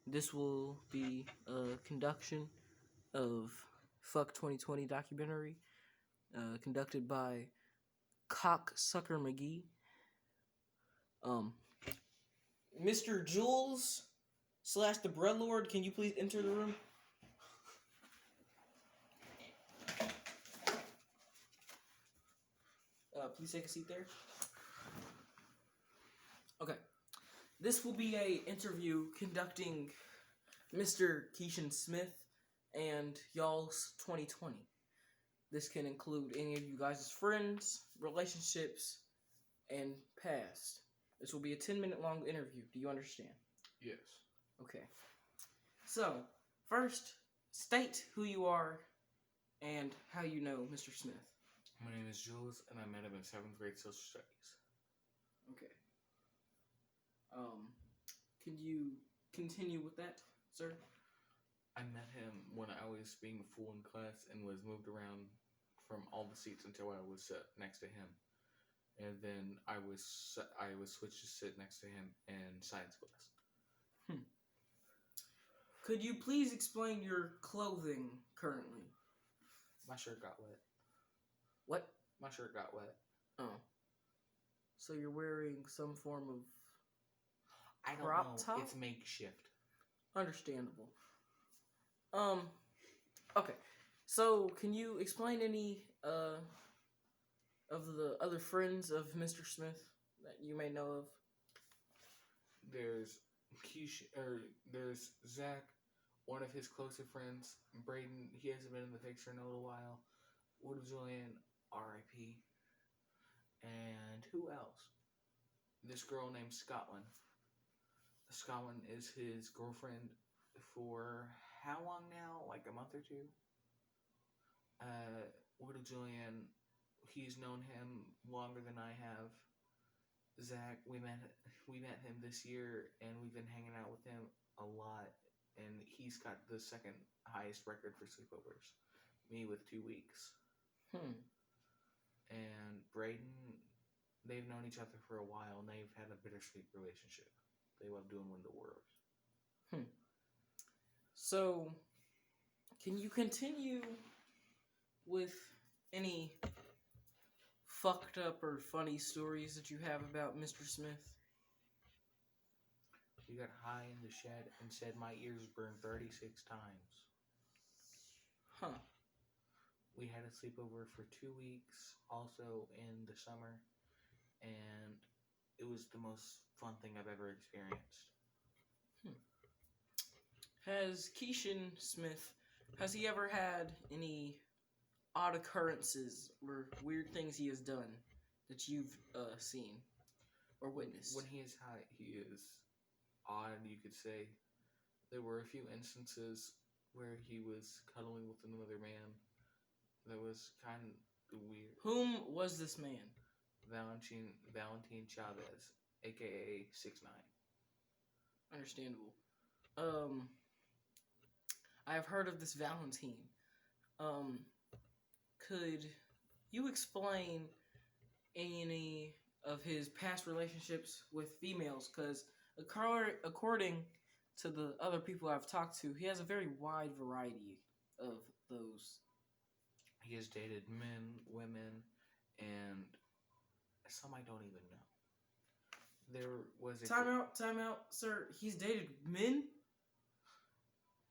This will be a conduction of Fuck 2020 documentary conducted by Cocksucker McGee. Um, Mr. Jules slash the Bread Lord, can you please enter the room? Please take a seat there. Okay. This will be a interview conducting Mr. Keishan Smith and y'all's 2020. This can include any of you guys' friends, relationships, and past. This will be a 10-minute long interview. Do you understand? Yes. Okay. So, first, state who you are and how you know Mr. Smith. My name is Jules, and I met him in 7th grade social studies. Okay. Can you continue with that, sir? I met him when I was being a fool in class and was moved around from all the seats until I was next to him. And then I was switched to sit next to him in science class. Could you please explain your clothing currently? My shirt got wet. What? My shirt got wet. Oh. So you're wearing some form of I don't crop know. top? It's makeshift. Understandable. Okay. So can you explain any of the other friends of Mr. Smith that you may know of? There's there's Zach, one of his closer friends. Braden, he hasn't been in the picture in a little while. Wood Julian, R.I.P. And who else? This girl named Scotland. Scotland is his girlfriend for how long now? Like a month or two? Wood Julian, he's known him longer than I have. Zach, we met him this year, and we've been hanging out with him a lot. And he's got the second highest record for sleepovers. Me with 2 weeks. And Braden, they've known each other for a while, and they've had a bittersweet relationship. They love doing Window Wars. So, can you continue with any fucked up or funny stories that you have about Mr. Smith? We got high in the shed and said my ears burned 36 times. Huh. We had a sleepover for 2 weeks, also in the summer, and it was the most fun thing I've ever experienced. Has Keishan Smith, has he ever had any odd occurrences or weird things he has done that you've seen or witnessed? When he is high, he is odd, you could say. There were a few instances where he was cuddling with another man. That was kind of weird. Whom was this man? Valentin Chavez, aka 6ix9ine. Understandable. I have heard of this Valentine. Could you explain any of his past relationships with females? Because according to the other people I've talked to, he has a very wide variety of those. He has dated men, women, and some I don't even know. There was a... Time out, sir. He's dated men?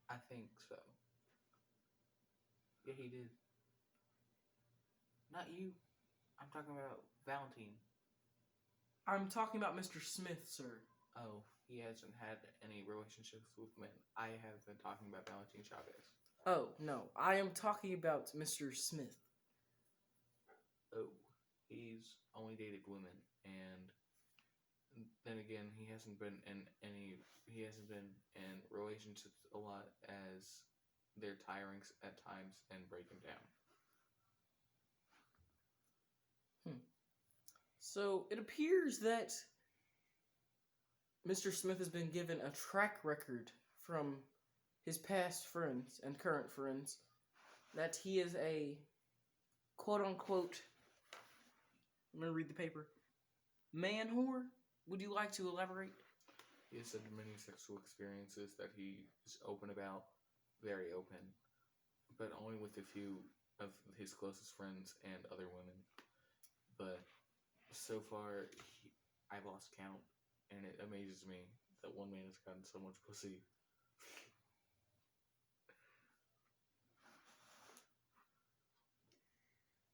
I think so. Yeah, he did. Not you. I'm talking about Valentine. I'm talking about Mr. Smith, sir. Oh, he hasn't had any relationships with men. I have been talking about Valentin Chavez. Oh, no. I am talking about Mr. Smith. Oh, he's only dated women, and then again, he hasn't been in relationships a lot, as they're tiring at times and break him down. So it appears that Mr. Smith has been given a track record from his past friends and current friends that he is a quote-unquote, I'm going to read the paper, man whore. Would you like to elaborate? He has said many sexual experiences that he is open about, very open, but only with a few of his closest friends and other women. But so far, I've lost count, and it amazes me that one man has gotten so much pussy.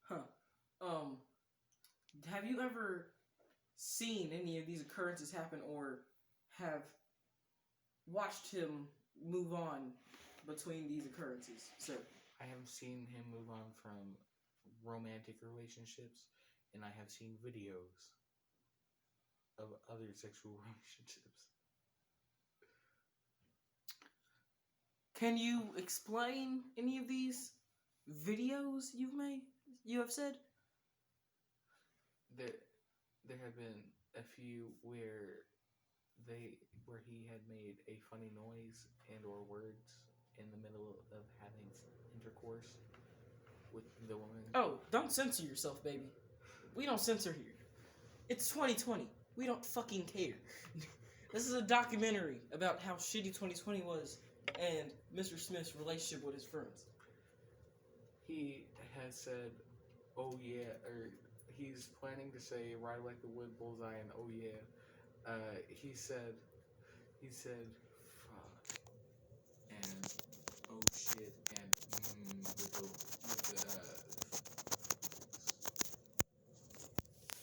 Huh. Have you ever seen any of these occurrences happen or have watched him move on between these occurrences, sir? I have seen him move on from romantic relationships, and I have seen videos of other sexual relationships. Can you explain any of these videos you have said? There, there have been a few where he had made a funny noise and or words in the middle of having intercourse with the woman. Oh, don't censor yourself, baby. We don't censor here. It's 2020. We don't fucking care. This is a documentary about how shitty 2020 was and Mr. Smith's relationship with his friends. He has said, "Oh yeah," or he's planning to say, "Ride like the wood bullseye," and "Oh yeah." He said, "Fuck," and "Oh shit," and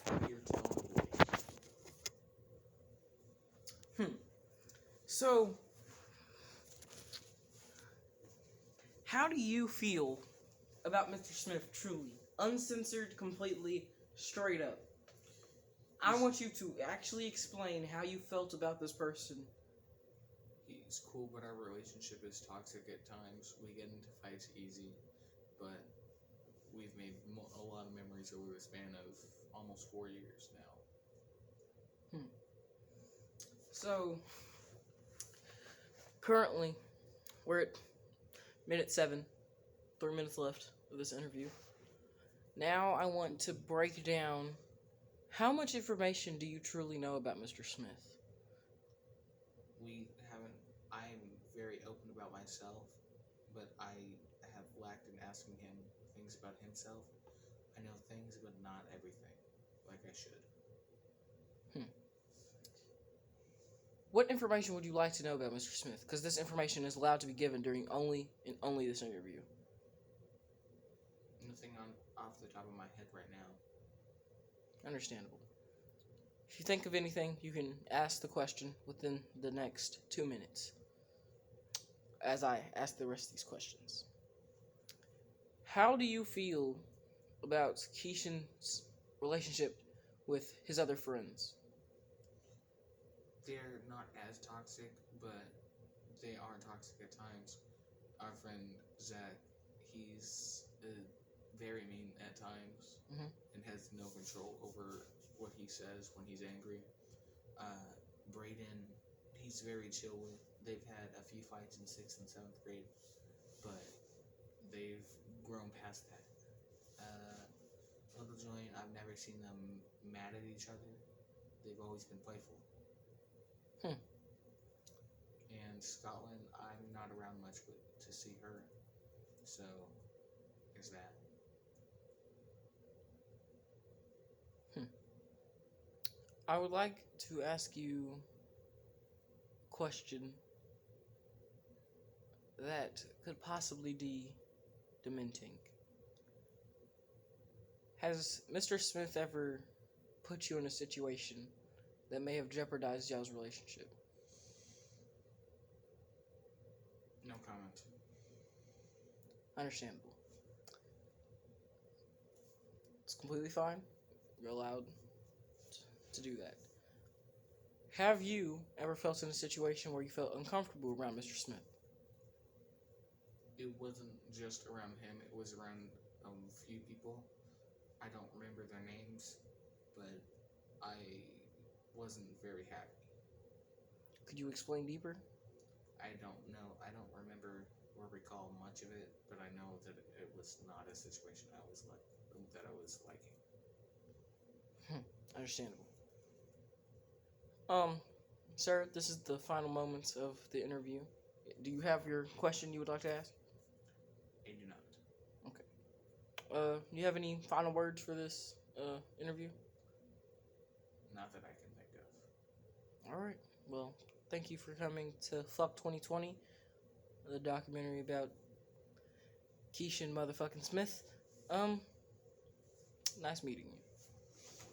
heavier tone of voice. So, how do you feel about Mr. Smith truly? Uncensored, completely, straight up. I want you to actually explain how you felt about this person. He's cool, but our relationship is toxic at times. We get into fights easy, but we've made a lot of memories over the span of almost 4 years now. So, currently, we're at minute 7, 3 minutes left of this interview. Now I want to break down how much information do you truly know about Mr. Smith? We haven't. I'm very open about myself, but I have lacked in asking him things about himself. I know things, but not everything, like I should. What information would you like to know about Mr. Smith? Because this information is allowed to be given during only this interview. Nothing off the top of my head right now. Understandable. If you think of anything, you can ask the question within the next 2 minutes as I ask the rest of these questions. How do you feel about Keishan's relationship with his other friends? They're not as toxic, but they are toxic at times. Our friend Zach, he's very mean at times and has no control over what he says when he's angry. Braden, he's very chill with. They've had a few fights in 6th and 7th grade, but they've grown past that. Uncle Julian, I've never seen them mad at each other. They've always been playful. And Scotland, I'm not around much to see her, so there's that. I would like to ask you a question that could possibly be dementing. Has Mr. Smith ever put you in a situation that may have jeopardized y'all's relationship? No comment. Understandable. It's completely fine. You're allowed to do that. Have you ever felt in a situation where you felt uncomfortable around Mr. Smith? It wasn't just around him, it was around a few people. I don't remember their names, but I wasn't very happy. Could you explain deeper? I don't know. I don't remember or recall much of it, but I know that it was not a situation I was liking. Understandable. Sir, this is the final moments of the interview. Do you have your question you would like to ask? I do not. Do you have any final words for this interview? Not that I can think of. All right. Well, thank you for coming to Fuck 2020, the documentary about Keishan motherfucking Smith. Nice meeting you.